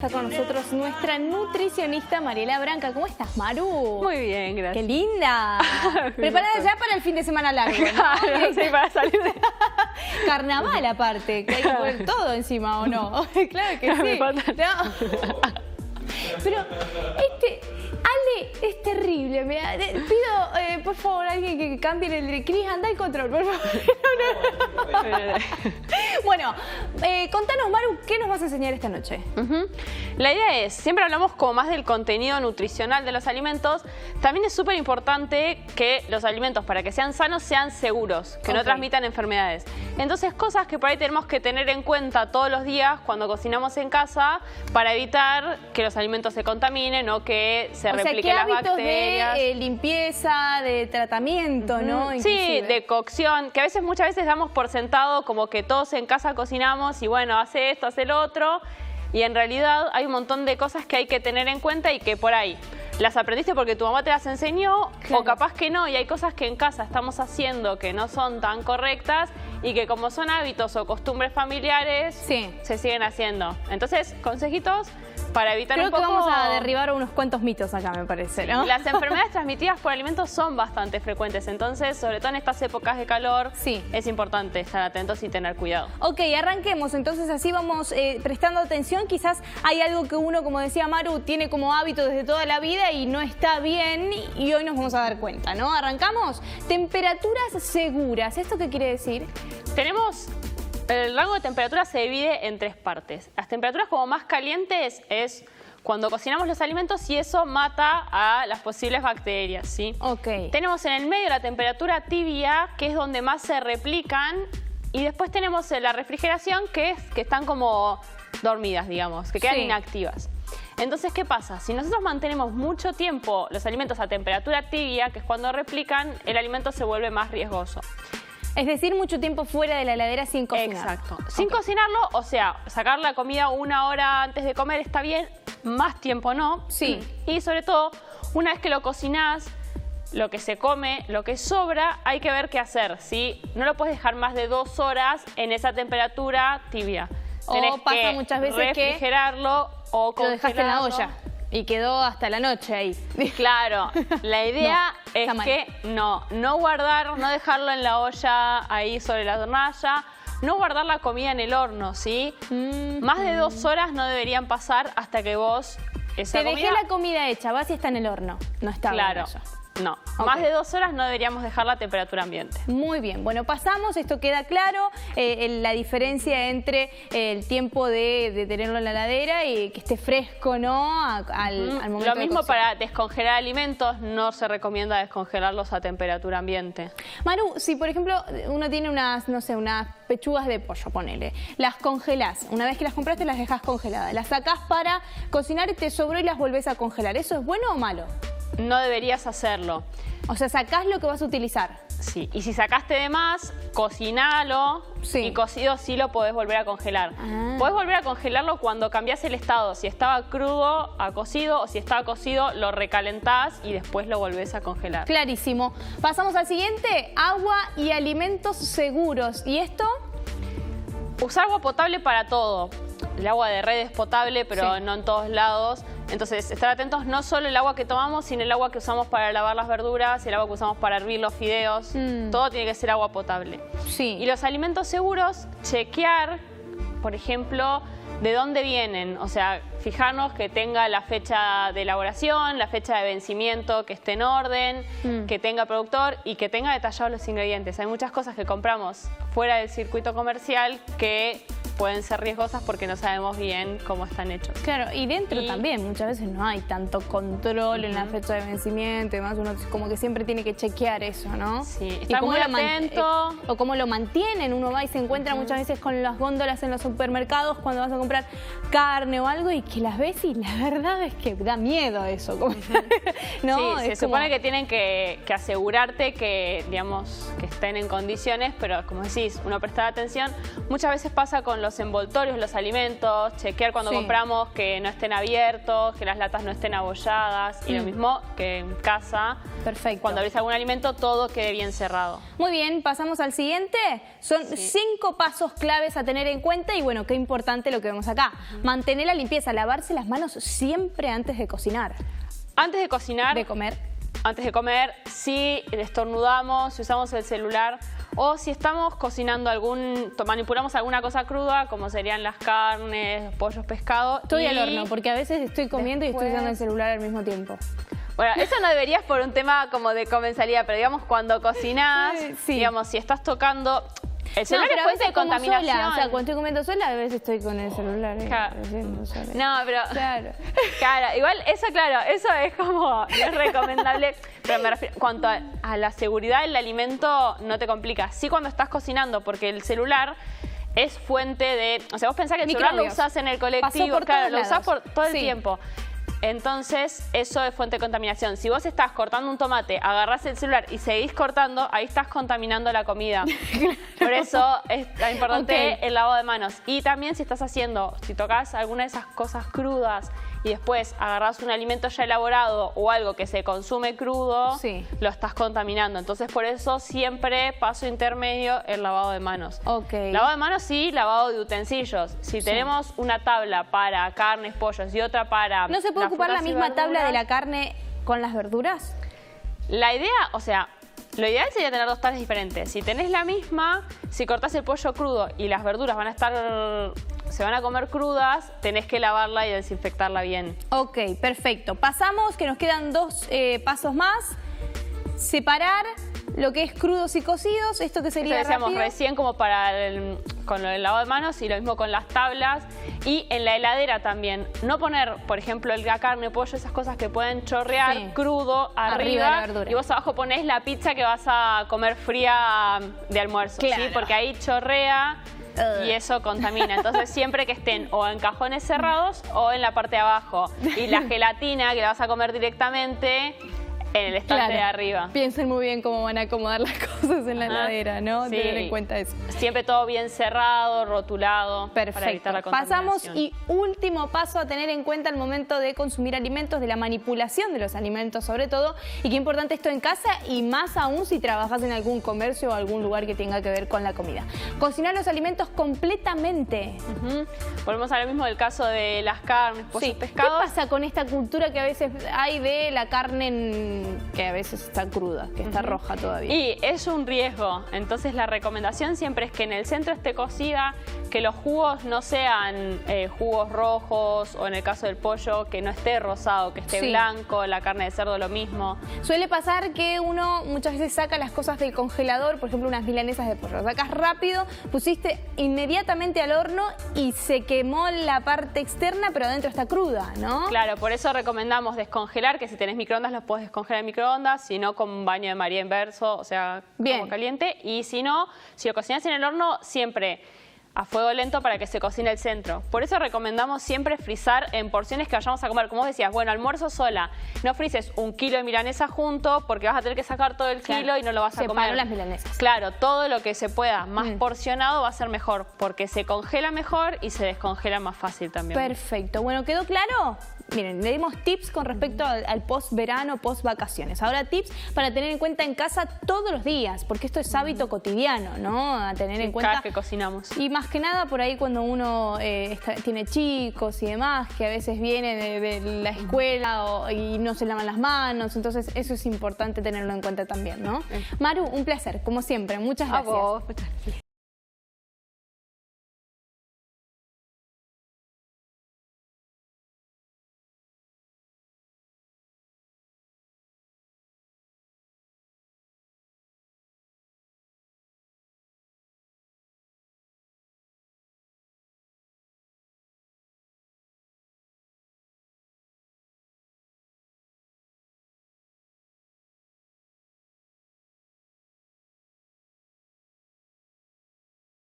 Está con nosotros nuestra nutricionista Mariela Branca. ¿Cómo estás, Maru? Muy bien, gracias. ¡Qué linda! Preparada ya para el fin de semana largo, ¿no? Claro, sí, para salir de... Carnaval aparte, que hay que poner todo encima, ¿o no? Claro que sí. No. Pero Ale es terrible. Pido, por favor, a alguien que cambie el de Cris, anda el control, por favor. Bueno, contanos, Maru, ¿qué nos vas a enseñar esta noche? La idea es, siempre hablamos como más del contenido nutricional de los alimentos. También es súper importante que los alimentos, para que sean sanos, sean seguros, que no transmitan enfermedades. Entonces, cosas que por ahí tenemos que tener en cuenta todos los días cuando cocinamos en casa para evitar que los alimentos se contaminen o que se repliquen las bacterias. De limpieza, de tratamiento, ¿no? Sí, de cocción, que muchas veces damos por sentado como que todos en casa cocinamos y bueno, hace esto, hace lo otro, y en realidad hay un montón de cosas que hay que tener en cuenta y que por ahí las aprendiste porque tu mamá te las enseñó, claro, o capaz que no, y hay cosas que en casa estamos haciendo que no son tan correctas y que como son hábitos o costumbres familiares, se siguen haciendo. Entonces, consejitos para evitar un poco... Creo que vamos a derribar unos cuantos mitos acá, me parece, ¿no? Las enfermedades transmitidas por alimentos son bastante frecuentes, entonces, sobre todo en estas épocas de calor, es importante estar atentos y tener cuidado. Ok, arranquemos, entonces así vamos prestando atención. Quizás hay algo que uno, como decía Maru, tiene como hábito desde toda la vida y no está bien, y hoy nos vamos a dar cuenta, ¿no? Arrancamos. Temperaturas seguras. ¿Esto qué quiere decir? Tenemos... El rango de temperatura se divide en tres partes. Las temperaturas como más calientes es cuando cocinamos los alimentos y eso mata a las posibles bacterias, ¿sí? Ok. Tenemos en el medio la temperatura tibia, que es donde más se replican, y después tenemos la refrigeración, que es que están como dormidas, digamos, que quedan inactivas. Entonces, ¿qué pasa? Si nosotros mantenemos mucho tiempo los alimentos a temperatura tibia, que es cuando replican, el alimento se vuelve más riesgoso. Es decir, mucho tiempo fuera de la heladera sin cocinar. Exacto. Sin cocinarlo, o sea, sacar la comida 1 hora antes de comer está bien, más tiempo no. Sí. Y sobre todo, una vez que lo cocinás, lo que se come, lo que sobra, hay que ver qué hacer, ¿sí? No lo puedes dejar más de 2 horas en esa temperatura tibia. Tenés o pasa que muchas veces refrigerarlo o lo dejaste en la olla. Y quedó hasta la noche ahí. Claro, la idea es que no guardar, no dejarlo en la olla ahí sobre la hornalla, no guardar la comida en el horno, ¿sí? Más de 2 horas no deberían pasar hasta que vos Te dejé la comida hecha, vas y está en el horno, no está en la olla. No, más de 2 horas no deberíamos dejarla a temperatura ambiente. Muy bien, bueno, pasamos, esto queda claro, la diferencia entre el tiempo de tenerlo en la heladera y que esté fresco, ¿no? Al momento Lo mismo de para descongelar alimentos, no se recomienda descongelarlos a temperatura ambiente. Maru, si por ejemplo uno tiene unas, no sé, unas pechugas de pollo, ponele, las congelás, una vez que las compraste las dejás congeladas, las sacás para cocinar y te sobró y las volvés a congelar, ¿eso es bueno o malo? No deberías hacerlo. O sea, sacás lo que vas a utilizar. Sí, y si sacaste de más, cocinalo y cocido sí lo podés volver a congelar. Podés volver a congelarlo cuando cambiás el estado. Si estaba crudo a cocido o si estaba cocido lo recalentás y después lo volvés a congelar. Clarísimo. Pasamos al siguiente, agua y alimentos seguros. ¿Y esto? Usar agua potable para todo. El agua de red es potable, pero no en todos lados. Entonces, estar atentos no solo el agua que tomamos, sino el agua que usamos para lavar las verduras, el agua que usamos para hervir los fideos. Todo tiene que ser agua potable. Y los alimentos seguros, chequear, por ejemplo, de dónde vienen. O sea, fijarnos que tenga la fecha de elaboración, la fecha de vencimiento, que esté en orden, que tenga productor y que tenga detallados los ingredientes. Hay muchas cosas que compramos fuera del circuito comercial que pueden ser riesgosas porque no sabemos bien cómo están hechos. Claro, y dentro también muchas veces no hay tanto control en la fecha de vencimiento y demás, uno como que siempre tiene que chequear eso, ¿no? Sí, estar muy atento. O cómo lo mantienen, uno va y se encuentra muchas veces con las góndolas en los supermercados cuando vas a comprar carne o algo y que las ves y la verdad es que da miedo eso. ¿No? Sí, se supone que tienen que asegurarte que, digamos, que estén en condiciones, pero como decís, uno prestar atención. Muchas veces pasa con los envoltorios, los alimentos, chequear cuando compramos que no estén abiertos, que las latas no estén abolladas y lo mismo que en casa. Perfecto. Cuando abrís algún alimento, todo quede bien cerrado. Muy bien, pasamos al siguiente. Son 5 pasos claves a tener en cuenta y bueno, qué importante lo que vemos acá. Mantener la limpieza. lavarse las manos siempre antes de cocinar. Antes de cocinar. De comer. Antes de comer, si estornudamos, si usamos el celular o si estamos cocinando manipulamos alguna cosa cruda, como serían las carnes, pollos, pescado. Estoy al horno, porque a veces estoy comiendo y estoy usando el celular al mismo tiempo. Bueno, eso no deberías por un tema como de comensalidad, pero digamos cuando cocinás, digamos, si estás tocando... El celular es fuente de contaminación. Sola. O sea, cuando estoy comiendo sola, a veces estoy con el celular. Claro. No, pero... Claro, igual eso es como... No es recomendable, pero me refiero... Cuanto a la seguridad del alimento, no te complica. Sí cuando estás cocinando, porque el celular es fuente de... O sea, vos pensás que el celular lo usás en el colectivo, lo usás por todo el tiempo. Entonces, eso es fuente de contaminación. Si vos estás cortando un tomate, agarrás el celular y seguís cortando, ahí estás contaminando la comida. Claro. Por eso es tan importante el lavado de manos. Y también si tocas alguna de esas cosas crudas y después agarrás un alimento ya elaborado o algo que se consume crudo, lo estás contaminando. Entonces, por eso siempre paso intermedio el lavado de manos. Lavado de manos y lavado de utensilios. Si tenemos una tabla para carnes, pollos y otra para... ¿No se puede ocupar la misma tabla de la carne con las verduras? La idea, o sea... Lo ideal sería tener dos tablas diferentes. Si tenés la misma, si cortás el pollo crudo y las verduras se van a comer crudas, tenés que lavarla y desinfectarla bien. Ok, perfecto. Pasamos, que nos quedan dos pasos más. Separar lo que es crudos y cocidos. Esto que sería decíamos recién como para con el lavado de manos y lo mismo con las tablas. Y en la heladera también. No poner, por ejemplo, la carne, pollo, esas cosas que pueden chorrear crudo arriba y vos abajo ponés la pizza que vas a comer fría de almuerzo. ¿Sí? Porque ahí chorrea y eso contamina. Entonces siempre que estén o en cajones cerrados o en la parte de abajo. Y la gelatina que la vas a comer directamente... en el estante de arriba. Piensen muy bien cómo van a acomodar las cosas en la heladera, ¿no? Sí. Tener en cuenta eso. Siempre todo bien cerrado, rotulado. Perfecto. Para evitar la contaminación. Pasamos y último paso a tener en cuenta al momento de consumir alimentos, de la manipulación de los alimentos sobre todo. Y qué importante esto en casa y más aún si trabajas en algún comercio o algún lugar que tenga que ver con la comida. Cocinar los alimentos completamente. Volvemos a lo mismo del caso de las carnes, pollos, pescados. ¿Qué pasa con esta cultura que a veces hay de la carne que a veces está cruda, que está roja todavía? Y es un riesgo. Entonces la recomendación siempre es que en el centro esté cocida, que los jugos no sean jugos rojos o en el caso del pollo que no esté rosado, que esté blanco, la carne de cerdo lo mismo. Suele pasar que uno muchas veces saca las cosas del congelador, por ejemplo unas milanesas de pollo, sacas rápido, pusiste inmediatamente al horno y se quemó la parte externa pero adentro está cruda, ¿no? Claro, por eso recomendamos descongelar, que si tenés microondas los podés descongelar en microondas, si no con un baño de María inverso, o sea, como caliente. Y si no, si lo cocinás en el horno, siempre a fuego lento para que se cocine el centro. Por eso recomendamos siempre frizar en porciones que vayamos a comer. Como vos decías, bueno, almuerzo sola, no frises 1 kilo de milanesa junto porque vas a tener que sacar todo el kilo y no lo vas a comer. Separo las milanesas. Claro, todo lo que se pueda más porcionado va a ser mejor porque se congela mejor y se descongela más fácil también. Perfecto. Bueno, ¿quedó claro? Miren, le dimos tips con respecto al post-verano, post-vacaciones. Ahora tips para tener en cuenta en casa todos los días, porque esto es hábito cotidiano, ¿no? A tener en cuenta. Cada vez que cocinamos. Y más que nada por ahí cuando uno tiene chicos y demás, que a veces vienen de la escuela y no se lavan las manos. Entonces eso es importante tenerlo en cuenta también, ¿no? Maru, un placer, como siempre. Muchas gracias. A vos. Muchas gracias.